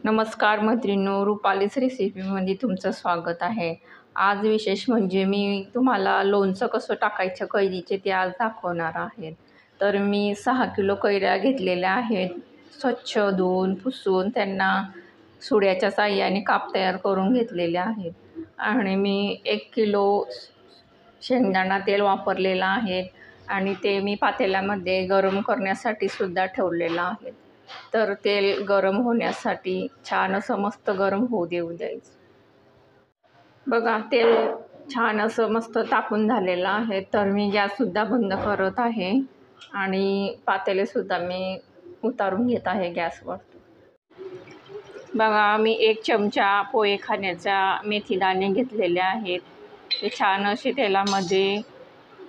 नमस्कार मैत्रिणींनो, रुपालीच रेसिपीमध्ये तुमचं स्वागत आहे. आज विशेष म्हणजे मी तुम्हाला लोणचं कसं टाकायचं कैरीचे ते आज दाखवणार आहे. तर मी 6 किलो कैऱ्या घेतलेल्या आहेत. स्वच्छ धुवून पुसून त्यांना सुड्याच्या साहाय्याने काप तयार करून घेतलेले आहेत. आणि मी 1 किलो शेंगदाणा तेल वापरलेलं आहे आणि ते मी पातेल्यामध्ये गरम करण्यासाठी सुद्धा ठेवलेलं आहे. तर तेल गरम होण्यासाठी छान असं मस्त गरम होऊ द्यायचं. बघा, तेल छान असं मस्त तापून झालेलं आहे. तर मी गॅससुद्धा बंद करत आहे आणि पातेलेसुद्धा मी उतारून घेत आहे गॅसवर. बघा, मी 1 चमचा पोहे खाण्याचा मेथीदाणे घेतलेले आहेत. ते छान असे तेलामध्ये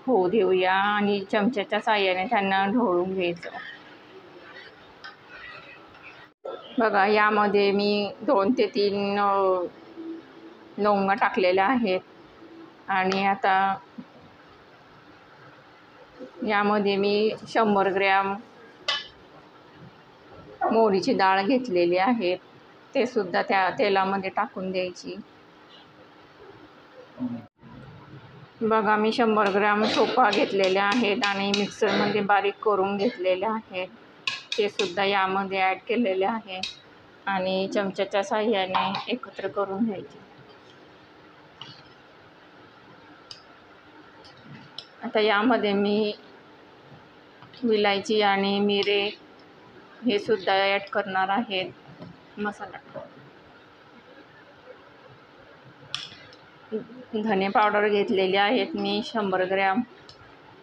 होऊ देऊया आणि चमच्याच्या साहाय्याने त्यांना ढवळून घ्यायचं. बघा, यामध्ये मी 2 ते 3 लवंगा टाकलेल्या आहेत आणि आता यामध्ये मी 100 ग्रॅम मोहरीची डाळ घेतलेली आहे. ते सुद्धा त्या तेलामध्ये टाकून द्यायची. बघा, मी 100 ग्रॅम चोपा घेतलेल्या आहेत आणि मिक्सरमध्ये बारीक करून घेतलेले आहेत. ते सुद्धा यामध्ये ॲड केलेले आहे आणि चमच्याच्या साहाय्याने एकत्र करून घ्यायचे. आता यामध्ये मी विलायची आणि मिरे हे सुद्धा ॲड करणार आहेत. मसाला धने पावडर घेतलेले आहेत मी 100 ग्रॅम.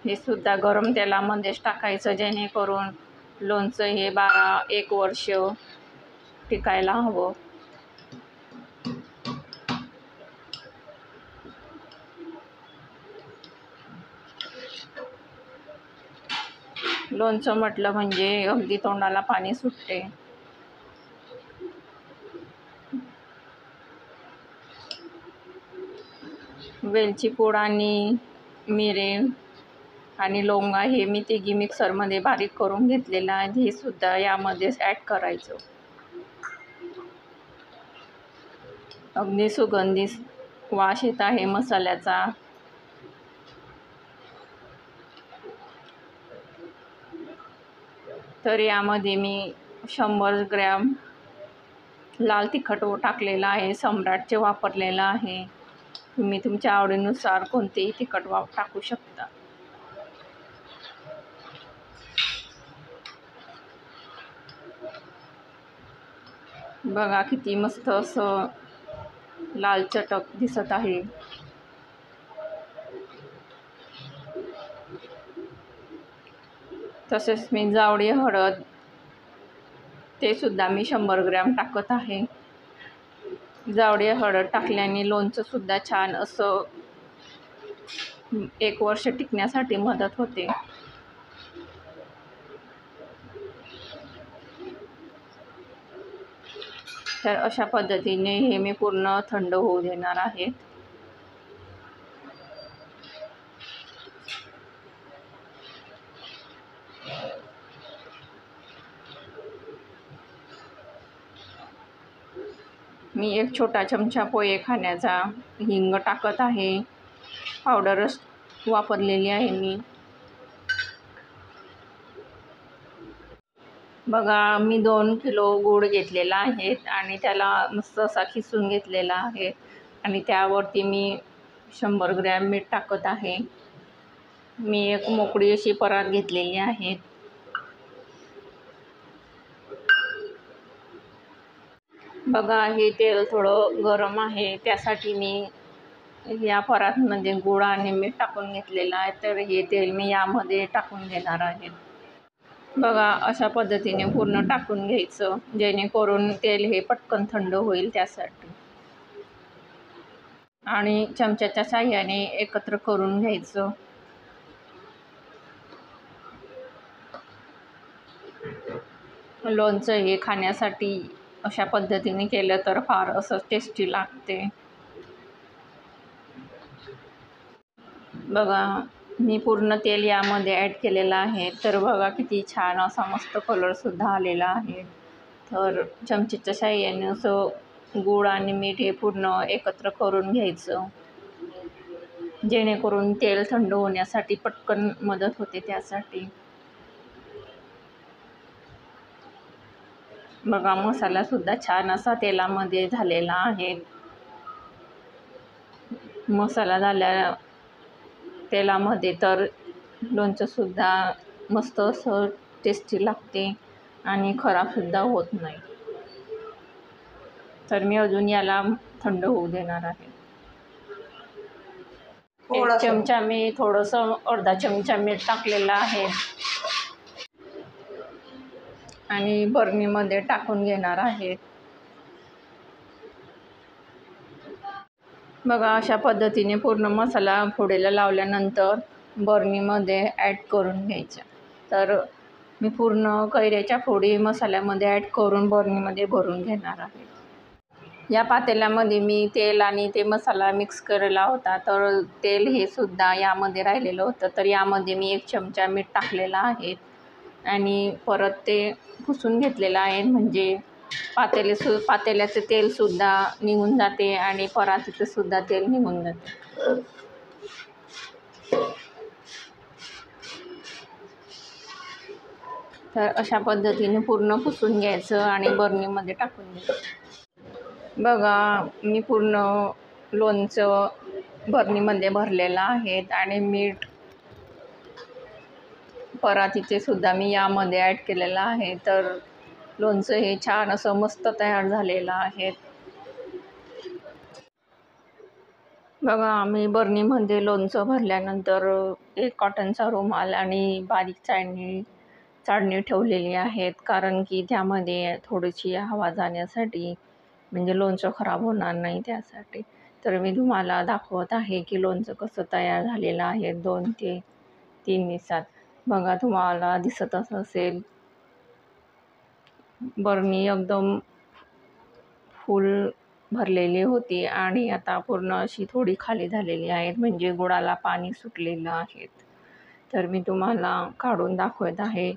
हे सुद्धा गरम तेलामध्येच टाकायचं, जेणेकरून लोणचं हे 1 वर्ष टिकायला हवं. लोणचं म्हटलं म्हणजे अगदी तोंडाला पाणी सुटते. वेलची पूड आणि मिरे आणि लवंगा हे मी तिघी मिक्सरमध्ये बारीक करून घेतलेलं आहे. हे सुद्धा यामध्येच ॲड करायचं. अगदी सुगंधित वास येत आहे मसाल्याचा. तर यामध्ये मी 100 ग्रॅम लाल तिखट टाकलेलं आहे. सम्राटचे वापरलेलं आहे. तुम्ही तुमच्या आवडीनुसार कोणतेही तिखट टाकू शकता. बघा, किती मस्त असं लाल चटक दिसत आहे. तसेच मी जावडी हळद ते सुद्धा मी 100 ग्रॅम टाकत आहे. जावडी हळद टाकल्याने लोणचं सुद्धा छान असं 1 वर्ष टिकण्यासाठी मदत होते. तर अशा पद्धतीने हे मी पूर्ण थंड होऊ देणार आहे. मी 1 छोटा चमचा पोहे खाण्याचा हिंग टाकत आहे. पावडरच वापरलेली आहे मी. बघा, मी 2 किलो गूळ घेतलेला आहे आणि त्याला मस्त असा खिसून घेतलेला आहे आणि त्यावरती मी 100 ग्रॅम मीठ टाकत आहे. मी 1 मोकळी अशी परात घेतलेली आहे. बघा, हे तेल थोडं गरम आहे, त्यासाठी मी या परातमध्ये गूळ आणि मीठ टाकून घेतलेलं आहे. तर हे तेल मी यामध्ये टाकून घेणार आहे. बघा, अशा पद्धतीने पूर्ण टाकून घ्यायचं, जेणेकरून तेल हे पटकन थंड होईल त्यासाठी. आणि चमच्याच्या साहाय्याने एकत्र करून घ्यायचं. लोणचं हे खाण्यासाठी अशा पद्धतीने केलं तर फार असं टेस्टी लागते. बघा, मी पूर्ण तेल यामध्ये ॲड केलेलं आहे. तर बघा, किती छान असा मस्त कलरसुद्धा आलेला आहे. तर चमचेच्या साहाय्याने असं गूळ आणि मीठ हे पूर्ण एकत्र करून घ्यायचं, जेणेकरून तेल थंड होण्यासाठी पटकन मदत होते त्यासाठी. बघा मसालासुद्धा छान असा तेलामध्ये झालेला आहे. मसाला झाल्या तेलामध्ये तर लोणचंसुद्धा मस्त असं टेस्टी लागते आणि खराबसुद्धा होत नाही. तर मी अजून याला थंड होऊ देणार आहे. एक चमचा मी थोडंसं अर्धा चमचा मीठ टाकलेलं आहे आणि बरणीमध्ये टाकून घेणार आहे. बघा अशा पद्धतीने पूर्ण मसाला फोडीला लावल्यानंतर बरणीमध्ये ॲड करून घ्यायचा. तर मी पूर्ण कैऱ्याच्या फोडी मसाल्यामध्ये ॲड करून बरणीमध्ये भरून घेणार आहे. या पातेल्यामध्ये मी तेल आणि ते मसाला मिक्स केलेला होता, तर तेल हे सुद्धा यामध्ये राहिलेलं होतं. तर यामध्ये मी 1 चमचा मीठ टाकलेला आहे आणि परत ते पुसून घेतलेलं आहे, म्हणजे पातेल्याचं तेलसुद्धा निघून जाते आणि परातीचं सुद्धा तेल निघून जाते. तर अशा पद्धतीने पूर्ण पुसून घ्यायचं आणि बरणीमध्ये टाकून द्यायचं. बघा मी पूर्ण लोणचं बरणीमध्ये भरलेलं आहे आणि मीठ परातीचे सुद्धा मी यामध्ये ॲड केलेलं आहे. तर लोणचं हे छान असं मस्त तयार झालेलं आहे. बघा आम्ही बरणीमध्ये लोणचं भरल्यानंतर एक कॉटनचा रुमाल आणि बारीक चाळणी ठेवलेली आहेत, कारण की त्यामध्ये थोडीशी हवा जाण्यासाठी, म्हणजे लोणचं खराब होणार नाही त्यासाठी. तर मी तुम्हाला दाखवत आहे की लोणचं कसं तयार झालेलं आहे 2 ते 3 दिवसात. बघा तुम्हाला दिसतच असेल, बरणी एकदम फुल भरलेली होती आणि आता पूर्ण अशी थोडी खाली झालेली आहे, म्हणजे गुळाला पाणी सुटलेलं आहे. तर मी तुम्हाला काढून दाखवत आहे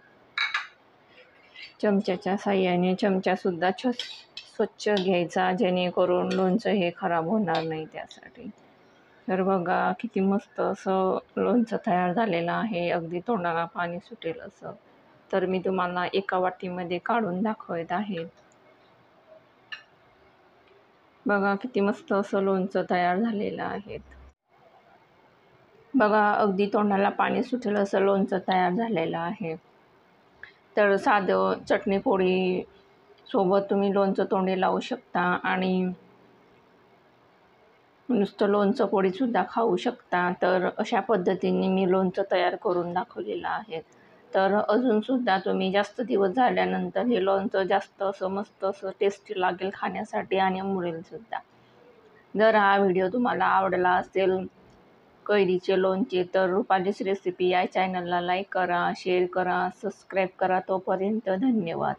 चमच्याच्या साहाय्याने. चमचासुद्धा स्वच्छ घ्यायचा, जेणेकरून लोणचं हे खराब होणार नाही त्यासाठी. तर बघा किती मस्त असं लोणचं तयार झालेलं आहे, अगदी तोंडाला पाणी सुटेल असं. तर मी तुम्हाला एका वाटीमध्ये काढून दाखवत आहे. बघा किती मस्त असं लोणचं तयार झालेलं आहे. बघा अगदी तोंडाला पाणी सुटेल असं लोणचं तयार झालेलं आहे. तर साधं चटणी पोळी सोबत तुम्ही लोणचं तोंडी लावू शकता आणि नुसतं लोणचं पोळीसुद्धा खाऊ शकता. तर अशा पद्धतीने मी लोणचं तयार करून दाखवलेलं आहे. तर अजूनसुद्धा तुम्ही जास्त दिवस झाल्यानंतर हे लोणचं जास्त असं मस्त असं टेस्टी लागेल खाण्यासाठी आणि मुरेलसुद्धा. जर हा व्हिडिओ तुम्हाला आवडला असेल कैरीचे लोणचे, तर रुपालीच रेसिपी या चॅनलला लाईक करा, शेअर करा, सबस्क्राईब करा. तोपर्यंत धन्यवाद.